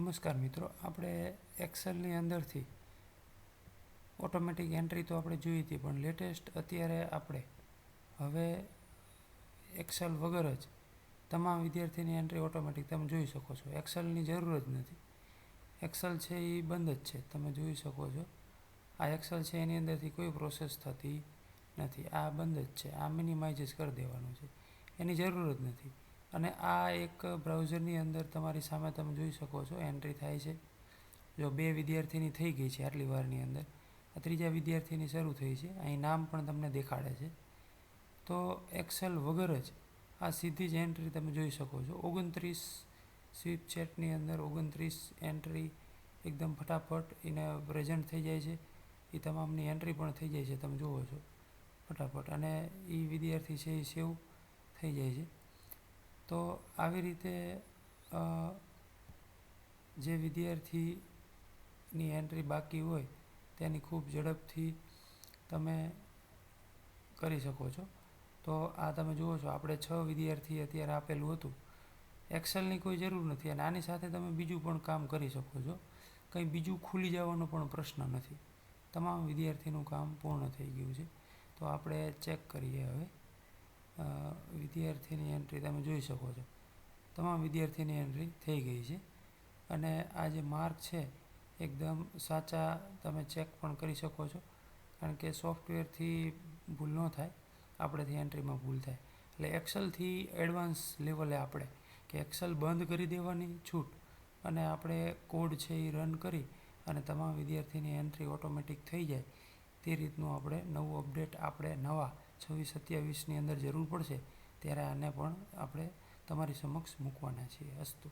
નમસ્કાર મિત્રો, આપણે એક્સેલની અંદરથી ઓટોમેટિક એન્ટ્રી તો આપણે જોઈ હતી, પણ લેટેસ્ટ અત્યારે આપણે હવે એક્સેલ વગર જ તમામ વિદ્યાર્થીની એન્ટ્રી ઓટોમેટિક તમે જોઈ શકો છો. એક્સેલની જરૂર જ નથી. એક્સેલ છે એ બંધ જ છે, તમે જોઈ શકો છો. આ એક્સેલ છે એની અંદરથી કોઈ પ્રોસેસ થતી નથી. આ બંધ જ છે. આ મિનિમાઇઝ જ કરી દેવાનું છે, એની જરૂર જ નથી. અને આ એક બ્રાઉઝરની અંદર તમારી સામે તમે જોઈ શકો છો એન્ટ્રી થાય છે. જો 2 વિદ્યાર્થીની થઈ ગઈ છે આટલી વારની અંદર, આ ત્રીજા વિદ્યાર્થીની શરૂ થઈ છે. અહીં નામ પણ તમને દેખાડે છે. તો એક્સેલ વગર જ આ સીધી જ એન્ટ્રી તમે જોઈ શકો છો. 29 સ્વીપ ચેટની અંદર 29 એન્ટ્રી એકદમ ફટાફટ એને પ્રેઝન્ટ થઈ જાય છે. એ તમામની એન્ટ્રી પણ થઈ જાય છે, તમે જુઓ છો ફટાફટ. અને એ વિદ્યાર્થી છે એ સેવ થઈ જાય છે. તો આવી રીતે જે વિદ્યાર્થીની એન્ટ્રી બાકી હોય તેની ખૂબ ઝડપથી તમે કરી શકો છો. તો આ તમે જુઓ છો, આપણે 6 વિદ્યાર્થી અત્યારે આપેલું હતું. એક્સેલની કોઈ જરૂર નથી અને આની સાથે તમે બીજું પણ કામ કરી શકો છો. કંઈ બીજું ખુલી જવાનો પણ પ્રશ્ન નથી. તમામ વિદ્યાર્થીનું કામ પૂર્ણ થઈ ગયું છે. તો આપણે ચેક કરીએ હવે. વિદ્યાર્થીની એન્ટ્રી તમે જોઈ શકો છો. તમામ વિદ્યાર્થીની એન્ટ્રી થઈ ગઈ છે. અને આ જે માર્ક છે એકદમ સાચા તમે ચેક પણ કરી શકો છો, કારણ કે સોફ્ટવેરથી ભૂલ ન થાય, આપણેથી એન્ટ્રીમાં ભૂલ થાય. એટલે એક્સેલથી એડવાન્સ લેવલે આપણે કે એક્સેલ બંધ કરી દેવાની છૂટ અને આપણે કોડ છે એ રન કરી અને તમામ વિદ્યાર્થીની એન્ટ્રી ઓટોમેટિક થઈ જાય તે રીતનું આપણે નવું અપડેટ આપણે નવા 26-27ની અંદર જરૂર પડશે ત્યારે આને પણ આપણે તમારી સમક્ષ મૂકવાના છીએ. અસ્તુ.